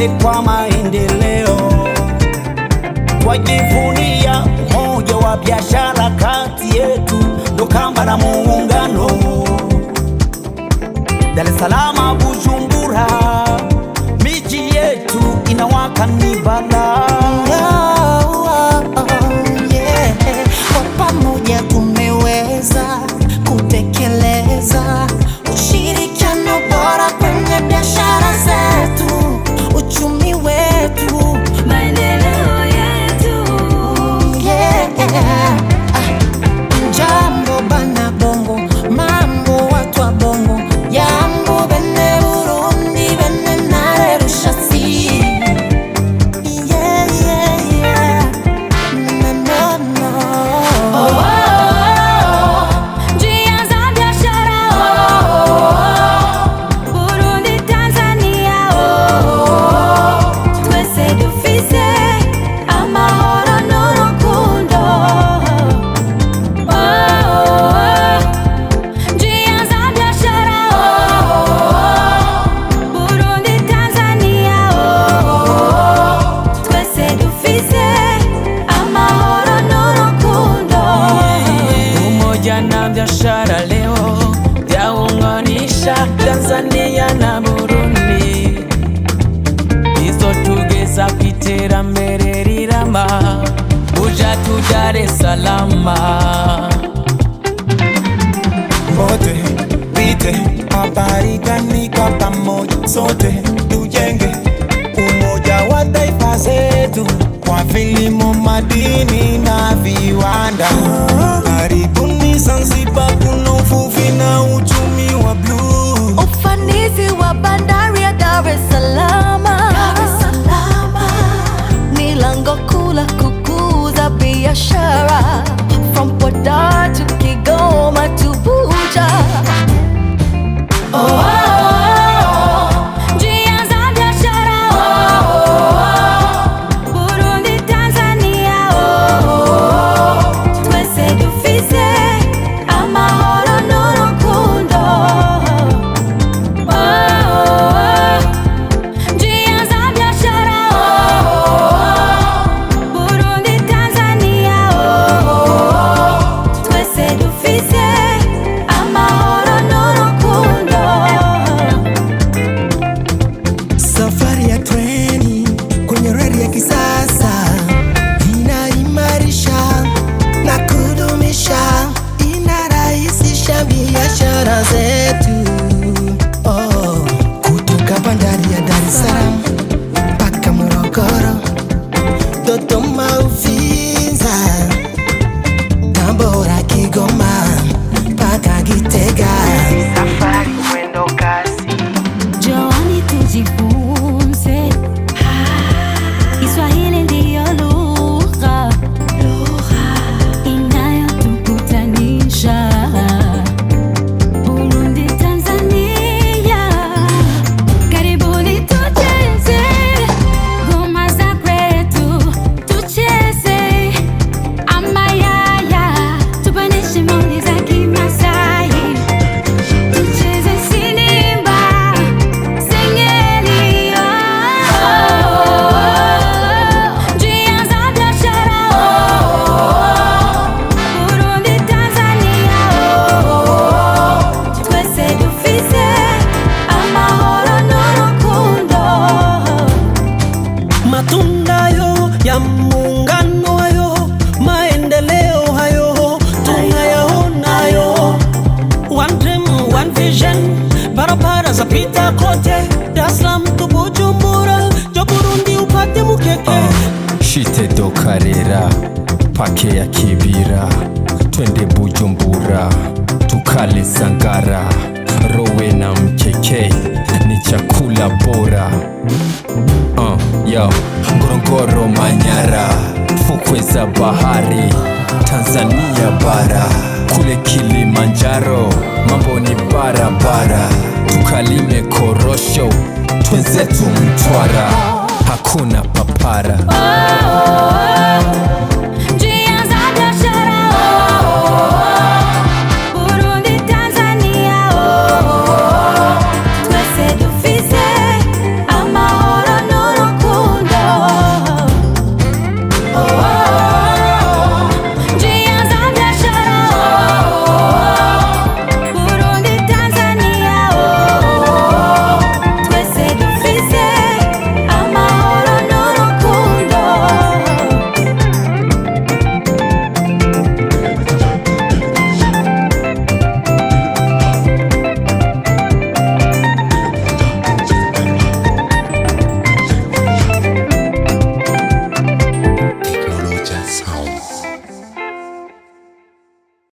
wote kwa maendeleo. Twajivunia umoja wa biashara kati yetu, ndo kamba na muungano. Dar es Salaam, Bujumbura, miji yetu inawaka ni balaa. Kwa pamoja tumeweza kutekeleza ushirikiano bora kwenye biashara zetu, uchumi wetu, maendeleo yetu. Jambo bana bongo, mambo watu wa bongo, jambo bene Burundi, bene nare rushasi. Na biashara leo yaunganisha Tanzania na Burundi, izo tugeza kw'iterambere rirama, uja tu Dar es Salaam. Wote pite habari gani, kwa pamoja sote tujenge umoja wa taifa zetu, kwa vilimo, madini na viwanda. Karibuni Zanzibar, kuna uvuvi na uchumi wa bluu, Ufanisi wa bandari ya Dar es Salaam, ni lango kuu la kukuza biashara, from Podar to Kigoma to Buja. Safari ya treni kwenye reli ya kisasa inaimarisha na kudumisha, inarahisisha biashara zetu. Kutoka bandari ya Dar es Salaam mpaka Morogoro, Dodoma, Uvinza, Tabora, Kigoma mpaka Gitega. Safari mwendo kasi, Joani tujifunze, Kiswahili ndiyo lugha inayotukutanisha, Burundi, Tanzania. Karibuni tucheze ngoma za kwetu, tucheze amayaya, tupandishe maundi za Kimasai, tucheze sinimba, singeli, njia za biashara, Burundi, Tanzania, twese dufise amahoro n'urukundo. matunda yo ya muungano hayo, maendeleo hayo tunayaonayo. One dream, one vision, barabara za pita kote, Dar es Salaam to Bujumbura, jo Burundi upate mukeke. Shite do Karera, pake ya Kibira, twende Bujumbura, tukale sangara, rowe na mkeke, ni chakula bora. Yo, Ngorongoro, Manyara, fukwe za bahari, Tanzania bara, kule Kilimanjaro, mambo ni barabara, tukalime korosho, twenzetu Mtwara, hakuna papara.